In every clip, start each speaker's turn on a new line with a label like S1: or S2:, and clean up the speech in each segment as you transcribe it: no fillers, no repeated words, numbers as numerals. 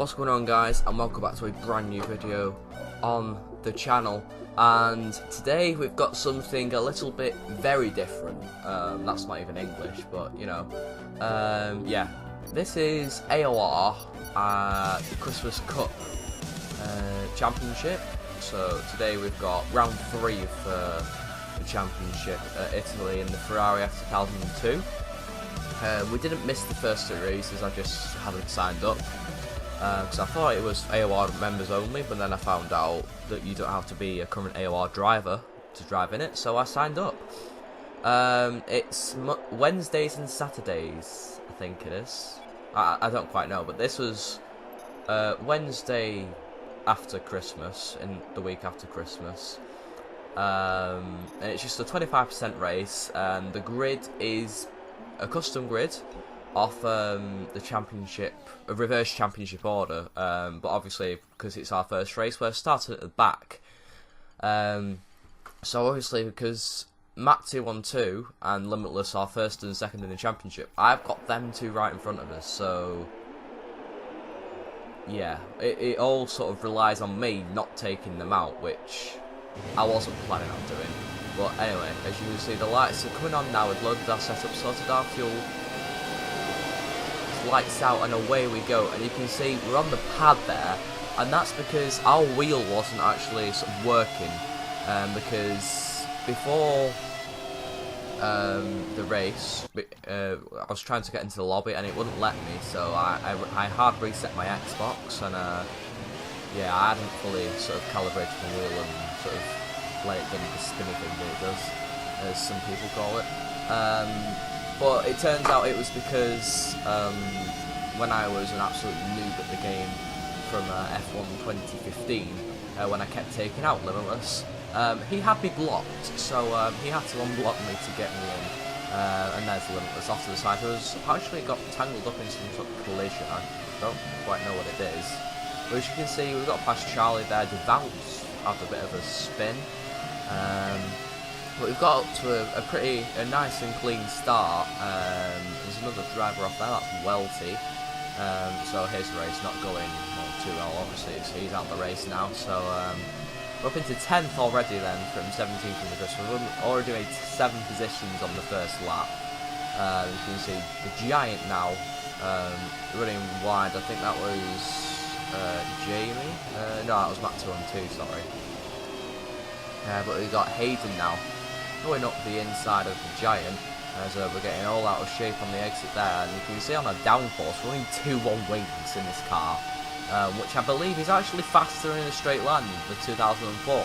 S1: What's going on, guys, and welcome back to a brand new video on the channel. And today we've got something a little bit very different. That's not even English, but you know. Yeah, this is AOR, the Christmas Cup Championship. So today we've got round 3 of the championship at Italy in the Ferrari F2002. We didn't miss the first 2 races, I just hadn't signed up. Because I thought it was AOR members only, but then I found out that you don't have to be a current AOR driver to drive in it, so I signed up. It's Wednesdays and Saturdays, I think it is. I don't quite know, but this was Wednesday after Christmas, in the week after Christmas. And it's just a 25% race, and the grid is a custom grid off the championship, a reverse championship order, but obviously because it's our first race, we're starting at the back. So obviously because McLaren and Limitless are first and second in the championship, I've got them 2 right in front of us. So yeah, it all sort of relies on me not taking them out, which I wasn't planning on doing. But anyway, as you can see, the lights are coming on now. We've loaded our setup, sorted our fuel, lights out, and away we go. And you can see we're on the pad there, and that's because our wheel wasn't actually sort of working, because before the race I was trying to get into the lobby and it wouldn't let me, so I hard reset my Xbox, and yeah, I hadn't fully sort of calibrated the wheel and sort of let it do the spinny thing that it does, as some people call it. But it turns out it was because when I was an absolute noob at the game from F2002, when I kept taking out Limitless, he had me blocked, so he had to unblock me to get me in. And there's Limitless off to the side. I actually got tangled up in some sort of collision. I don't quite know what it is. But as you can see, we've got past Charlie there. Devout's had a bit of a spin. But we've got up to a nice and clean start. There's another driver off there, that's Welty. So his race not going too well, obviously, so he's out of the race now. So we're up into 10th already then, from 17th in the grid. So we've already made 7 positions on the first lap. You can see the Giant now running wide. I think that was Jamie. No, that was Matt212, sorry. But we've got Hayden now going up the inside of the Giant, as we're getting all out of shape on the exit there. And you can see on a downforce running 2-1 wings in this car, which I believe is actually faster in a straight line than the 2004.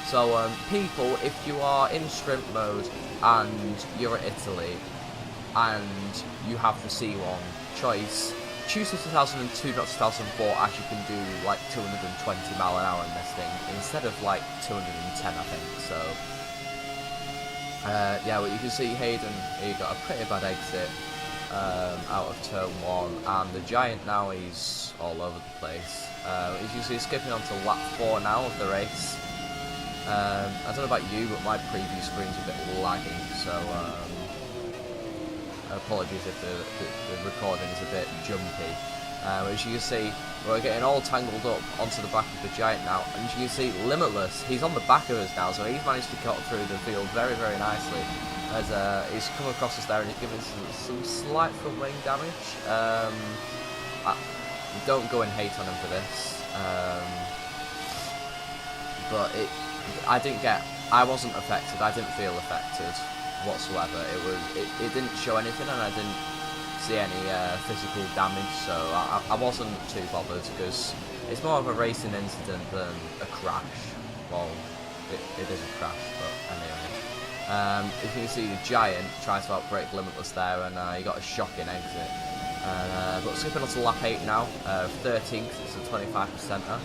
S1: So people, if you are in sprint mode and you're at Italy and you have the C1 choice, choose the 2002, not 2004, as you can do like 220 mile an hour in this thing instead of like 210, I think. So yeah, well, you can see Hayden, he got a pretty bad exit out of turn 1, and the Giant now, he's all over the place. As you see, he's skipping on to lap 4 now of the race. I don't know about you, but my preview screen's a bit laggy, so apologies if the recording is a bit jumpy. As you can see, we're getting all tangled up onto the back of the Giant now, and as you can see, Limitless, he's on the back of us now, so he's managed to cut through the field very, very nicely, as he's come across us there and he's given some slight front wing damage. Don't go and hate on him for this, but I wasn't affected, I didn't feel affected whatsoever. It didn't show anything, and I didn't see any physical damage, so I wasn't too bothered, because it's more of a racing incident than a crash. Well, it is a crash, but anyway. If you can see, the Giant tries to outbrake Limitless there, and he got a shocking exit. But skipping on to lap 8 now, 13th, it's a 25%er.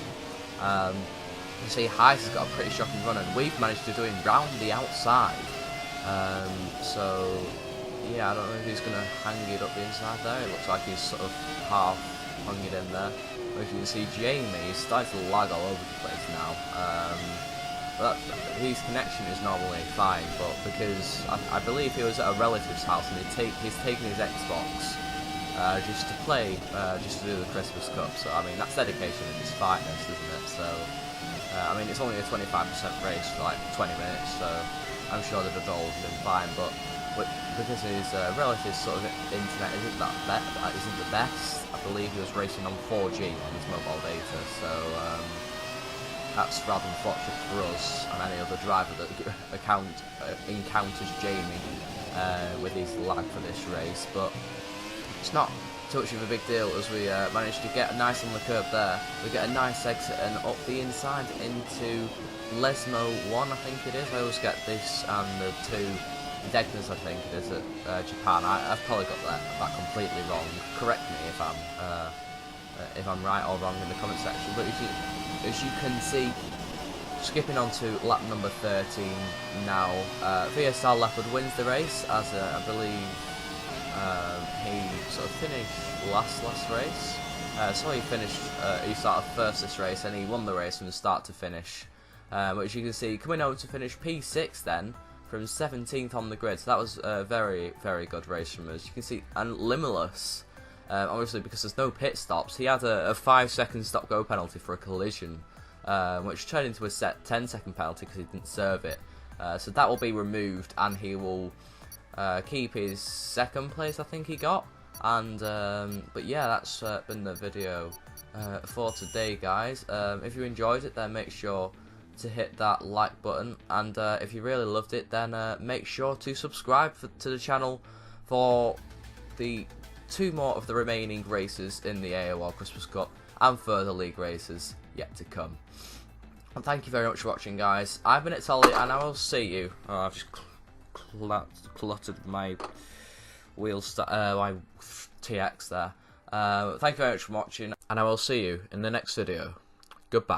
S1: You see, Heiss has got a pretty shocking run, and we've managed to do him round the outside. So yeah, I don't know if he's going to hang it up the inside there. It looks like he's sort of half hung it in there. But as you can see, Jamie is starting to lag all over the place now. But his connection is normally fine, but because I believe he was at a relative's house and he's taken his Xbox just to play, just to do the Christmas Cup. So I mean, that's dedication at its finest, isn't it? So I mean, it's only a 25% race for like 20 minutes, so I'm sure they'd have all been fine. But because his relative sort of internet isn't the best, I believe he was racing on 4G on his mobile data. So that's rather unfortunate for us and any other driver that encounters Jamie with his lag for this race. But it's not too much of a big deal as we managed to get nice on the curb there. We get a nice exit and up the inside into Lesmo 1, I think it is. I always get this and the 2 Degnas, I think it is, at Japan. I've probably got that completely wrong. Correct me if I'm right or wrong in the comment section. But as you can see, skipping on to lap number 13 now, VSR Leopard wins the race, as I believe he sort of finished last race. So he started first this race and he won the race from start to finish. Which you can see coming over to finish P6 then, from 17th on the grid. So that was a very, very good race from us. You can see, and Limulus, obviously because there's no pit stops, he had a 5-second stop-go penalty for a collision, which turned into a 10-second penalty because he didn't serve it. So that will be removed, and he will keep his 2nd place, I think he got. And but yeah, that's been the video for today, guys. If you enjoyed it, then make sure to hit that like button, and if you really loved it, then make sure to subscribe to the channel for the 2 more of the remaining races in the AOR Christmas Cup and further league races yet to come. And thank you very much for watching, guys. I've been Solly, and I will see you. Oh, I've just cluttered my my TX there. Thank you very much for watching, and I will see you in the next video. Goodbye.